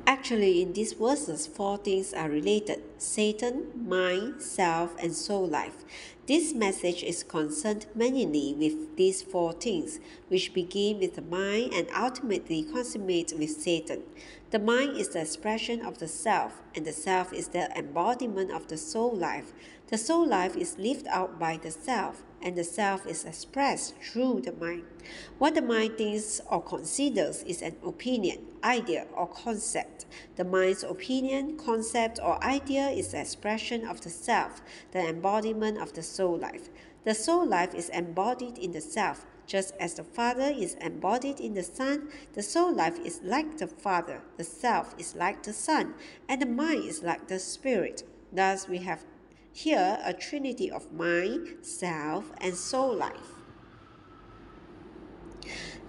Actually, in these verses, four things are related: Satan, mind, self, and soul life. This message is concerned mainly with these four things, which begin with the mind and ultimately consummate with Satan. The mind is the expression of the self, and the self is the embodiment of the soul life. The soul life is lived out by the self, and the self is expressed through the mind. What the mind thinks or considers is an opinion, idea, or concept. The mind's opinion, concept, or idea is the expression of the self, the embodiment of the soul life. The soul life is embodied in the self. Just as the Father is embodied in the Son, the soul life is like the Father, the self is like the Son, and the mind is like the Spirit. Thus, we have here a trinity of mind, self, and soul life.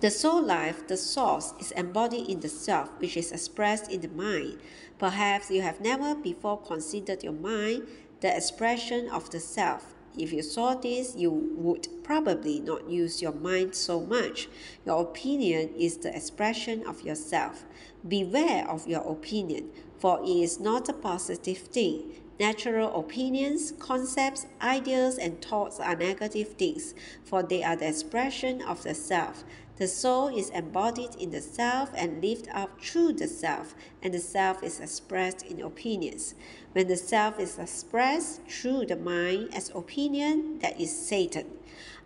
The soul life, the source, is embodied in the self, which is expressed in the mind. Perhaps you have never before considered your mind the expression of the self. If you saw this, you would probably not use your mind so much. Your opinion is the expression of yourself. Beware of your opinion, for it is not a positive thing. Natural opinions, concepts, ideas, and thoughts are negative things, for they are the expression of the self. The soul is embodied in the self and lived up through the self, and the self is expressed in opinions. When the self is expressed through the mind as opinion, that is Satan.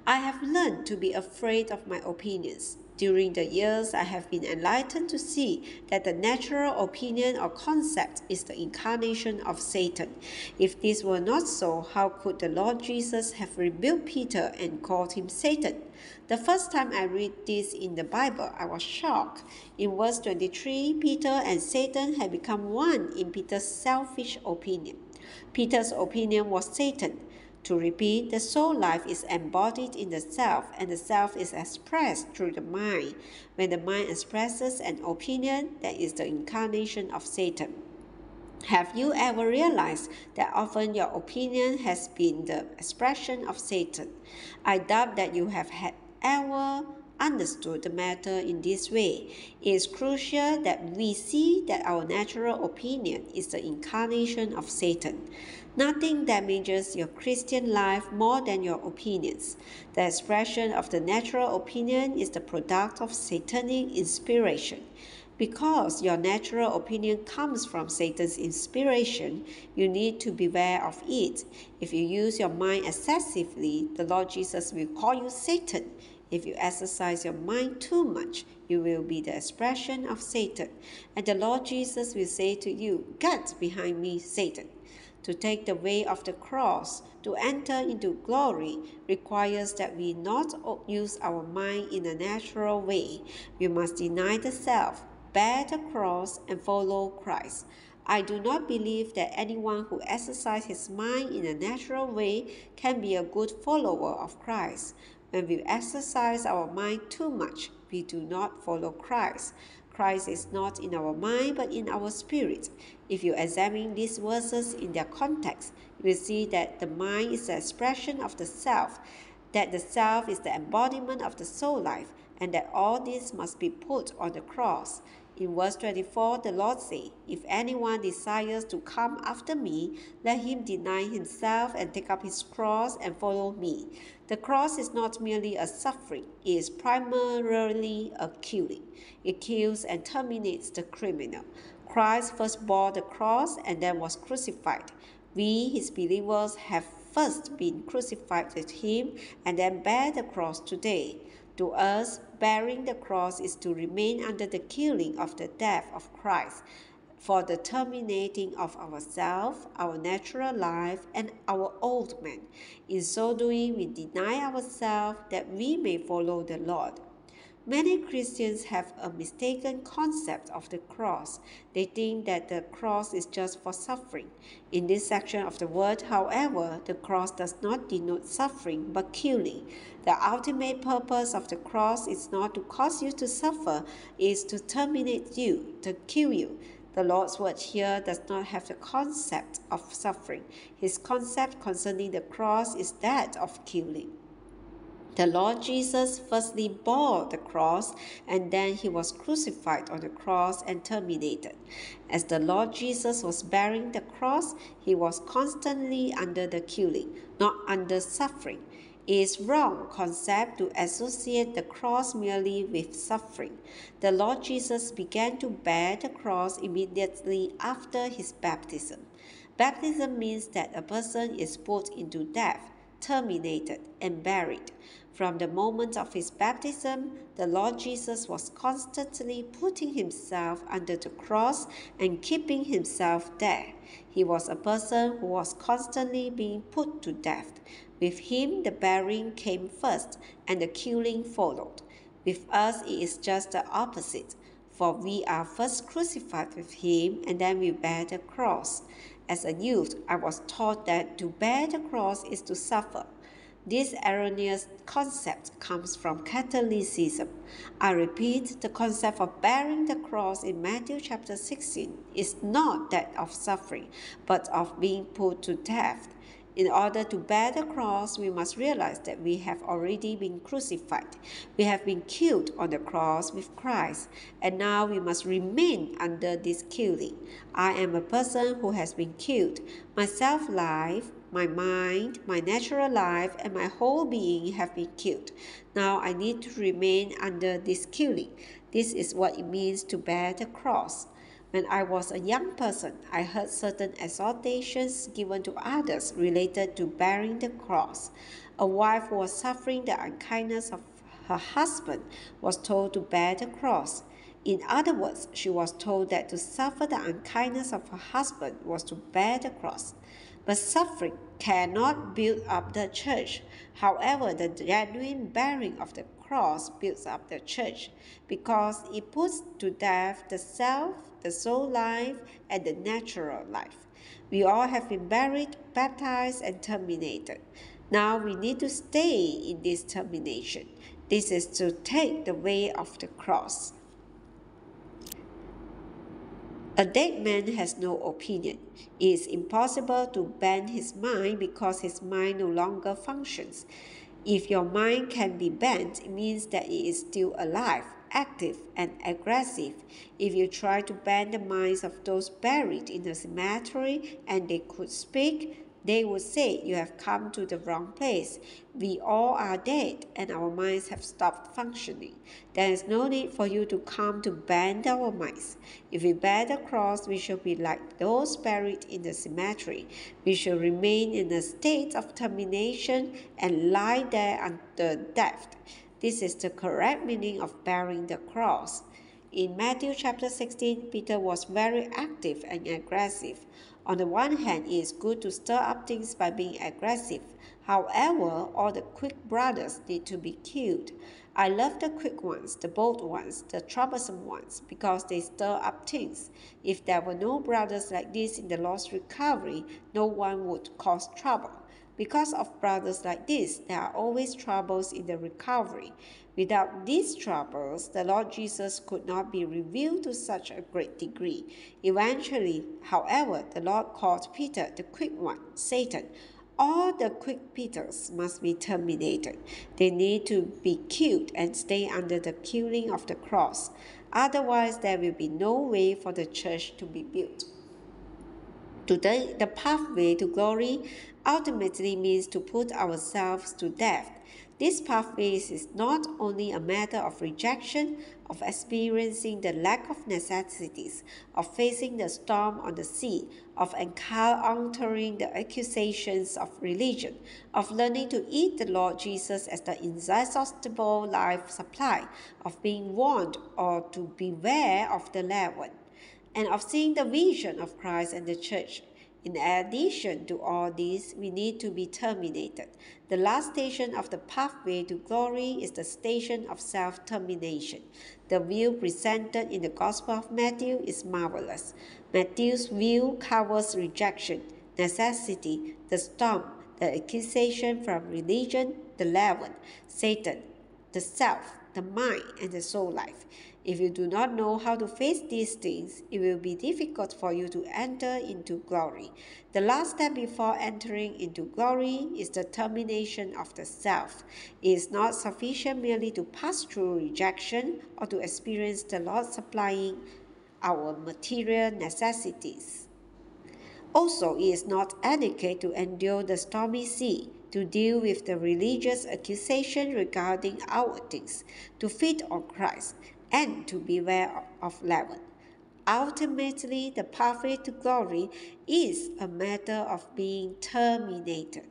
I have learned to be afraid of my opinions. During the years, I have been enlightened to see that the natural opinion or concept is the incarnation of Satan. If this were not so, how could the Lord Jesus have rebuked Peter and called him Satan? The first time I read this in the Bible, I was shocked. In verse 23, Peter and Satan had become one in Peter's selfish opinion. Peter's opinion was Satan. To repeat, the soul life is embodied in the self, and the self is expressed through the mind. When the mind expresses an opinion, that is the incarnation of Satan. Have you ever realized that often your opinion has been the expression of Satan? I doubt that you have ever understood the matter in this way. It is crucial that we see that our natural opinion is the incarnation of Satan. Nothing damages your Christian life more than your opinions. The expression of the natural opinion is the product of satanic inspiration. Because your natural opinion comes from Satan's inspiration, you need to beware of it. If you use your mind excessively, the Lord Jesus will call you Satan. If you exercise your mind too much, you will be the expression of Satan. And the Lord Jesus will say to you, "Get behind me, Satan." To take the way of the cross, to enter into glory, requires that we not use our mind in a natural way. We must deny the self, bear the cross, and follow Christ. I do not believe that anyone who exercises his mind in a natural way can be a good follower of Christ. When we exercise our mind too much, we do not follow Christ. Christ is not in our mind but in our spirit. If you examine these verses in their context, you will see that the mind is the expression of the self, that the self is the embodiment of the soul life, and that all this must be put on the cross. In verse 24, the Lord says, "If anyone desires to come after me, let him deny himself and take up his cross and follow me." The cross is not merely a suffering, it is primarily a killing. It kills and terminates the criminal. Christ first bore the cross and then was crucified. We, his believers, have first been crucified with him and then bear the cross today. To us, bearing the cross is to remain under the killing of the death of Christ, for the terminating of ourselves, our natural life, and our old man. In so doing, we deny ourselves that we may follow the Lord. Many Christians have a mistaken concept of the cross. They think that the cross is just for suffering. In this section of the word, however, the cross does not denote suffering but killing. The ultimate purpose of the cross is not to cause you to suffer, it is to terminate you, to kill you. The Lord's word here does not have the concept of suffering. His concept concerning the cross is that of killing. The Lord Jesus firstly bore the cross, and then he was crucified on the cross and terminated. As the Lord Jesus was bearing the cross, he was constantly under the killing, not under suffering. It is wrong concept to associate the cross merely with suffering. The Lord Jesus began to bear the cross immediately after his baptism. Baptism means that a person is put into death, terminated, and buried. From the moment of his baptism, the Lord Jesus was constantly putting himself under the cross and keeping himself there. He was a person who was constantly being put to death. With him, the burying came first, and the killing followed. With us, it is just the opposite, for we are first crucified with him, and then we bear the cross. As a youth, I was taught that to bear the cross is to suffer. This erroneous concept comes from Catholicism. I repeat, the concept of bearing the cross in Matthew chapter 16 is not that of suffering, but of being put to death. In order to bear the cross, we must realize that we have already been crucified. We have been killed on the cross with Christ, and now we must remain under this killing. I am a person who has been killed. My self-life, my mind, my natural life, and my whole being have been killed. Now I need to remain under this killing. This is what it means to bear the cross. When I was a young person, I heard certain exhortations given to others related to bearing the cross. A wife who was suffering the unkindness of her husband was told to bear the cross. In other words, she was told that to suffer the unkindness of her husband was to bear the cross. But suffering cannot build up the church. However, the genuine bearing of the cross builds up the church because it puts to death the self, the soul life, and the natural life. We all have been buried, baptized, and terminated. Now we need to stay in this termination. This is to take the way of the cross. A dead man has no opinion. It is impossible to bend his mind because his mind no longer functions. If your mind can be bent, it means that it is still alive, active, and aggressive. If you try to bend the minds of those buried in the cemetery and they could speak, they would say, "You have come to the wrong place. We all are dead and our minds have stopped functioning. There is no need for you to come to bend our minds. If we bear the cross, we shall be like those buried in the cemetery. We shall remain in a state of termination and lie there until death." This is the correct meaning of bearing the cross. In Matthew chapter 16, Peter was very active and aggressive. On the one hand, it is good to stir up things by being aggressive. However, all the quick brothers need to be killed. I love the quick ones, the bold ones, the troublesome ones, because they stir up things. If there were no brothers like this in the lost recovery, no one would cause trouble. Because of brothers like this, there are always troubles in the recovery. Without these troubles, the Lord Jesus could not be revealed to such a great degree. Eventually, however, the Lord called Peter the quick one, Satan. All the quick Peters must be terminated. They need to be killed and stay under the killing of the cross. Otherwise, there will be no way for the church to be built. Today, the pathway to glory ultimately means to put ourselves to death. This pathway is not only a matter of rejection, of experiencing the lack of necessities, of facing the storm on the sea, of encountering the accusations of religion, of learning to eat the Lord Jesus as the inexhaustible life supply, of being warned or to beware of the leaven, and of seeing the vision of Christ and the church. In addition to all this, we need to be terminated. The last station of the pathway to glory is the station of self-termination. The view presented in the Gospel of Matthew is marvelous. Matthew's view covers rejection, necessity, the storm, the accusation from religion, the leaven, Satan, the self, the mind, and the soul life. If you do not know how to face these things, it will be difficult for you to enter into glory. The last step before entering into glory is the termination of the self. It is not sufficient merely to pass through rejection or to experience the Lord supplying our material necessities. Also, it is not adequate to endure the stormy sea, to deal with the religious accusation regarding our things, to feed on Christ, and to beware of leaven. Ultimately, the pathway to glory is a matter of being terminated.